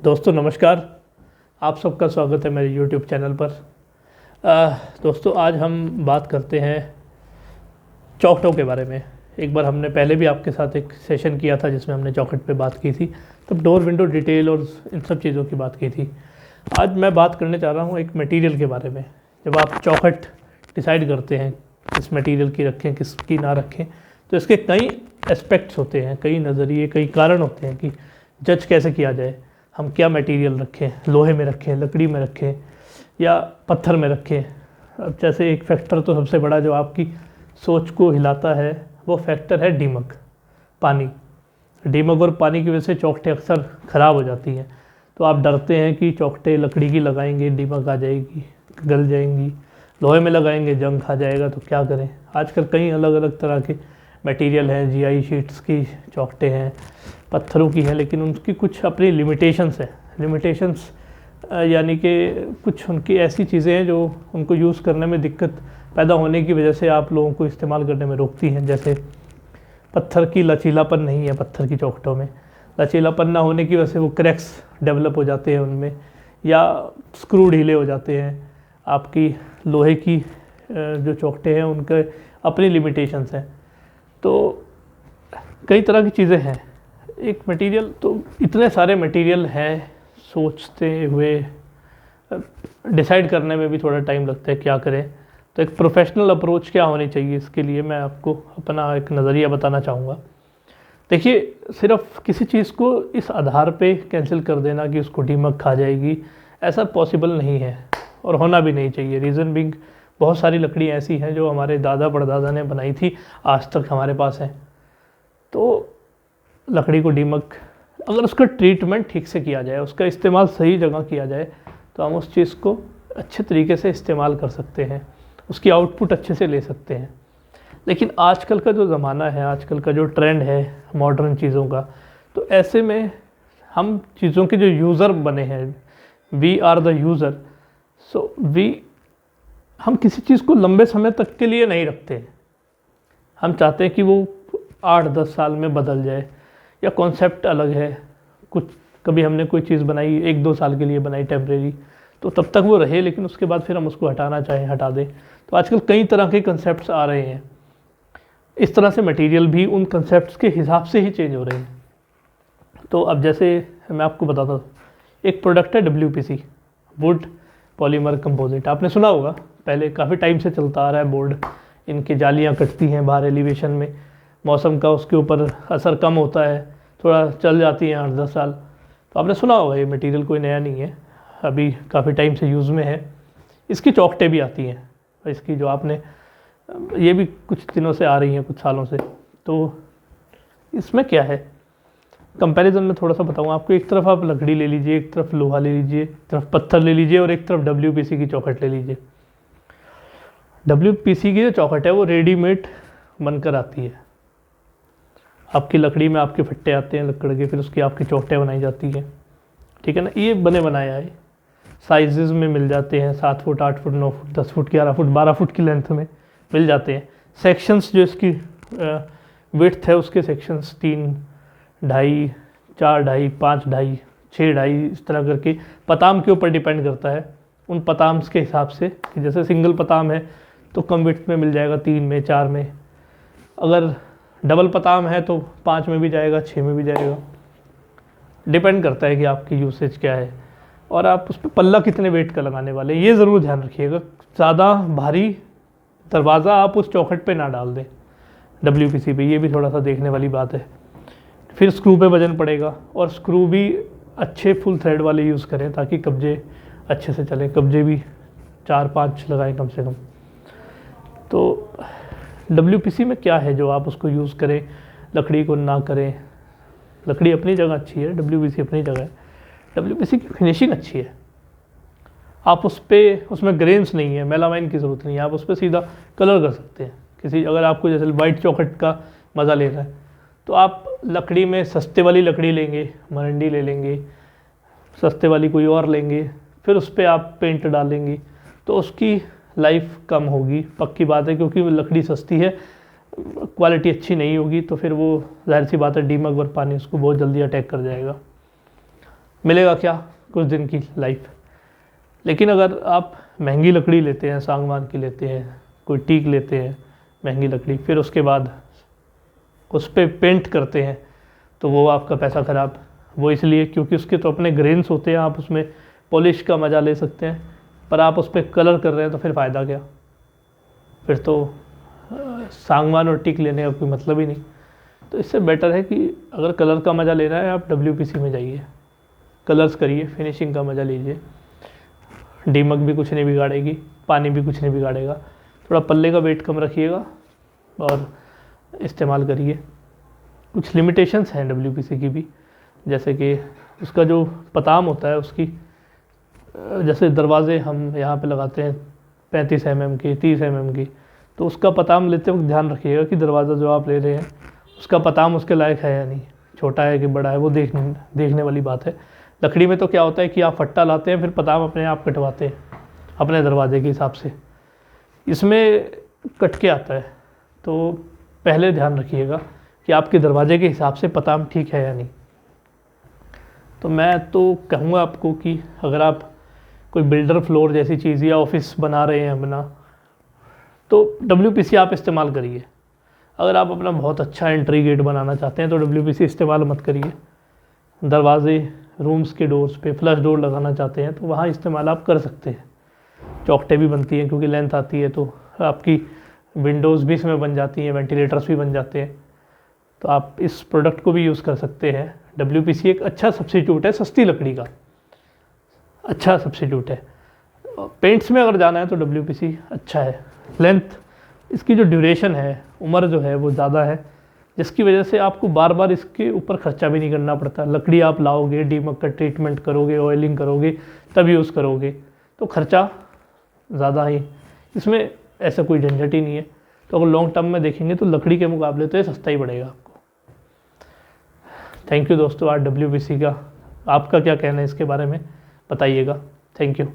दोस्तों नमस्कार, आप सबका स्वागत है मेरे YouTube चैनल पर। दोस्तों आज हम बात करते हैं चौखटों के बारे में। एक बार हमने पहले भी आपके साथ एक सेशन किया था जिसमें हमने चौखट पे बात की थी, तब डोर विंडो डिटेल और इन सब चीज़ों की बात की थी। आज मैं बात करने चाह रहा हूँ एक मटेरियल के बारे में। जब आप चौखट डिसाइड करते हैं किस मटेरियल की रखें किसकी ना रखें, तो इसके कई एस्पेक्ट्स होते हैं, कई नज़रिए, कई कारण होते हैं कि जज कैसे किया जाए। हम क्या मटेरियल रखें, लोहे में रखें, लकड़ी में रखें या पत्थर में रखें। अब जैसे एक फैक्टर तो सबसे बड़ा जो आपकी सोच को हिलाता है वो फैक्टर है दीमक, पानी। दीमक और पानी की वजह से चौखटें अक्सर ख़राब हो जाती हैं। तो आप डरते हैं कि चौखटें लकड़ी की लगाएंगे दीमक आ जाएगी, गल जाएंगी, लोहे में लगाएंगे जंग खा जाएगा, तो क्या करें। आजकल कई अलग अलग तरह के मटेरियल हैं, जीआई शीट्स की चौखटें हैं, पत्थरों की हैं, लेकिन उनकी कुछ अपनी लिमिटेशंस हैं। लिमिटेशंस यानी कि कुछ उनकी ऐसी चीज़ें हैं जो उनको यूज़ करने में दिक्कत पैदा होने की वजह से आप लोगों को इस्तेमाल करने में रोकती हैं। जैसे पत्थर की लचीलापन नहीं है, पत्थर की चौखटों में लचीलापन ना होने की वजह से वो क्रैक्स डेवलप हो जाते हैं उनमें, या स्क्रू ढीले हो जाते हैं। आपकी लोहे की जो चौखटें हैं उनके अपनी लिमिटेशंस हैं। तो कई तरह की चीज़ें हैं। एक मटेरियल तो इतने सारे मटेरियल हैं, सोचते हुए डिसाइड करने में भी थोड़ा टाइम लगता है क्या करें। तो एक प्रोफेशनल अप्रोच क्या होनी चाहिए, इसके लिए मैं आपको अपना एक नज़रिया बताना चाहूँगा। देखिए, सिर्फ किसी चीज़ को इस आधार पे कैंसिल कर देना कि उसको दीमक खा जाएगी, ऐसा पॉसिबल नहीं है और होना भी नहीं चाहिए। रीज़न बिंग, बहुत सारी लकड़ी ऐसी हैं जो हमारे दादा परदादा ने बनाई थी, आज तक हमारे पास है। तो लकड़ी को दीमक, अगर उसका ट्रीटमेंट ठीक से किया जाए, उसका इस्तेमाल सही जगह किया जाए, तो हम उस चीज़ को अच्छे तरीके से इस्तेमाल कर सकते हैं, उसकी आउटपुट अच्छे से ले सकते हैं। लेकिन आजकल का जो ज़माना है, आजकल का जो ट्रेंड है मॉडर्न चीज़ों का, तो ऐसे में हम चीज़ों के जो यूज़र बने हैं, वी आर द यूज़र, सो हम किसी चीज़ को लंबे समय तक के लिए नहीं रखते। हम चाहते हैं कि वो 8-10 साल में बदल जाए, या कॉन्सेप्ट अलग है कुछ। कभी हमने कोई चीज़ बनाई 1-2 साल के लिए बनाई टेम्परेरी, तो तब तक वो रहे, लेकिन उसके बाद फिर हम उसको हटाना चाहें हटा दें। तो आजकल कई तरह के कंसेप्ट्स आ रहे हैं। इस तरह से मटेरियल भी उन कंसेप्ट्स के हिसाब से ही चेंज हो रहे हैं। तो अब जैसे मैं आपको बताता हूँ, एक प्रोडक्ट है WPC, वुड पॉलीमर कंपोजिट। आपने सुना होगा, पहले काफ़ी टाइम से चलता आ रहा है बोर्ड। इनकी जालियाँ कटती हैं बाहर एलिवेशन में, मौसम का उसके ऊपर असर कम होता है, थोड़ा चल जाती हैं 8-10 साल। तो आपने सुना होगा, ये मटेरियल कोई नया नहीं है, अभी काफ़ी टाइम से यूज़ में है। इसकी चौखटें भी आती हैं, इसकी जो आपने, ये भी कुछ दिनों से आ रही हैं, कुछ सालों से। तो इसमें क्या है, कंपैरिजन में थोड़ा सा बताऊँ आपको। एक तरफ आप लकड़ी ले लीजिए, एक तरफ लोहा ले लीजिए, एक तरफ पत्थर ले लीजिए और एक तरफ WPC की चौखट ले लीजिए। WPC की जो चौखट है वो रेडीमेड बनकर आती है। आपकी लकड़ी में आपके फट्टे आते हैं लकड़ के, फिर उसकी आपकी चौखटें बनाई जाती हैं, ठीक है ना। ये बने बनाया है, साइजेस में मिल जाते हैं, 7 foot, 8 foot, 9 foot, 10 foot, 11 foot, 12 foot की लेंथ में मिल जाते हैं। सेक्शंस जो इसकी विड्थ है, उसके सेक्शंस 3, 2.5, 4.5, 5.5, 6.5, इस तरह करके पताम के ऊपर डिपेंड करता है। उन पताम्स के हिसाब से कि जैसे सिंगल पताम है तो कम विड्थ में मिल जाएगा, 3 में, 4 में। अगर डबल पताम है तो 5 में भी जाएगा, 6 में भी जाएगा। डिपेंड करता है कि आपकी यूसेज क्या है और आप उस पर पल्ला कितने वेट का लगाने वाले, ये ज़रूर ध्यान रखिएगा। ज़्यादा भारी दरवाज़ा आप उस चौखट पे ना डाल दें WPC पे, ये भी थोड़ा सा देखने वाली बात है। फिर स्क्रू पे वजन पड़ेगा, और स्क्रू भी अच्छे फुल थ्रेड वाले यूज़ करें ताकि कब्जे अच्छे से चलें। कब्जे भी 4-5 लगाएं कम से कम। तो WPC में क्या है जो आप उसको यूज़ करें, लकड़ी को ना करें। लकड़ी अपनी जगह अच्छी है, WPC अपनी जगह है। WPC की फिनिशिंग अच्छी है, आप उसमें ग्रेन्स नहीं है, मेलामाइन की ज़रूरत नहीं है, आप उस पर सीधा कलर कर सकते हैं। किसी, अगर आपको जैसे वाइट चौखट का मज़ा लेना है तो आप लकड़ी में सस्ते वाली लकड़ी लेंगे, मरंडी ले लेंगे, सस्ते वाली कोई और लेंगे, फिर उस पर आप पेंट डालेंगे तो उसकी लाइफ कम होगी, पक्की बात है, क्योंकि लकड़ी सस्ती है, क्वालिटी अच्छी नहीं होगी तो फिर वो ज़ाहिर सी बात है डीमग और पानी उसको बहुत जल्दी अटैक कर जाएगा। मिलेगा क्या, कुछ दिन की लाइफ। लेकिन अगर आप महंगी लकड़ी लेते हैं, सागवान की लेते हैं, कोई टीक लेते हैं महंगी लकड़ी, फिर उसके बाद उस पर पेंट करते हैं तो वो आपका पैसा ख़राब। वो इसलिए क्योंकि उसके तो अपने ग्रेन्स होते हैं, आप उसमें पॉलिश का मज़ा ले सकते हैं, पर आप उस पर कलर कर रहे हैं तो फिर फ़ायदा क्या। फिर तो सागवान और टीक लेने का कोई मतलब ही नहीं। तो इससे बेटर है कि अगर कलर का मज़ा लेना है आप WPC में जाइए, कलर्स करिए, फिनिशिंग का मज़ा लीजिए। डीमक भी कुछ नहीं बिगाड़ेगी, पानी भी कुछ नहीं बिगाड़ेगा। थोड़ा पल्ले का वेट कम रखिएगा और इस्तेमाल करिए। कुछ लिमिटेशंस हैं WPC की भी, जैसे कि उसका जो पताम होता है उसकी, जैसे दरवाज़े हम यहाँ पे लगाते हैं 35 mm की, 30 mm की, तो उसका पताम लेते वक्त ध्यान रखिएगा कि दरवाज़ा जो आप ले रहे हैं उसका पताम उसके लायक है या नहीं, छोटा है कि बड़ा है, वो देखने वाली बात है। लकड़ी में तो क्या होता है कि आप फट्टा लाते हैं, फिर पताम अपने आप कटवाते हैं अपने दरवाजे के हिसाब से। इसमें कट के आता है, तो पहले ध्यान रखिएगा कि आपके दरवाजे के हिसाब से पताम ठीक है या नहीं। तो मैं तो कहूँगा आपको कि अगर आप कोई बिल्डर फ्लोर जैसी चीज़ या ऑफिस बना रहे हैं अपना, तो WPC आप इस्तेमाल करिए। अगर आप अपना बहुत अच्छा एंट्री गेट बनाना चाहते हैं तो WPC इस्तेमाल मत करिए। दरवाजे, रूम्स के डोर्स पे फ्लश डोर लगाना चाहते हैं तो वहाँ इस्तेमाल आप कर सकते हैं। चौखटें भी बनती हैं क्योंकि लेंथ आती है, तो आपकी विंडोज़ भी इसमें बन जाती हैं, वेंटिलेटर्स भी बन जाते हैं, तो आप इस प्रोडक्ट को भी यूज़ कर सकते हैं। WPC एक अच्छा सब्स्टिट्यूट है, सस्ती लकड़ी का अच्छा सब्स्टिट्यूट है। पेंट्स में अगर जाना है तो WPC अच्छा है। लेंथ, इसकी जो ड्यूरेशन है, उम्र जो है वो ज़्यादा है, जिसकी वजह से आपको बार बार इसके ऊपर खर्चा भी नहीं करना पड़ता। लकड़ी आप लाओगे, डीमक का ट्रीटमेंट करोगे, ऑयलिंग करोगे, तब यूज़ करोगे, तो खर्चा ज़्यादा ही, इसमें ऐसा कोई झंझट ही नहीं है। तो अगर लॉन्ग टर्म में देखेंगे तो लकड़ी के मुकाबले तो ये सस्ता ही पड़ेगा आपको। थैंक यू दोस्तों। आज WPC का आपका क्या कहना है इसके बारे में बताइएगा। Thank you.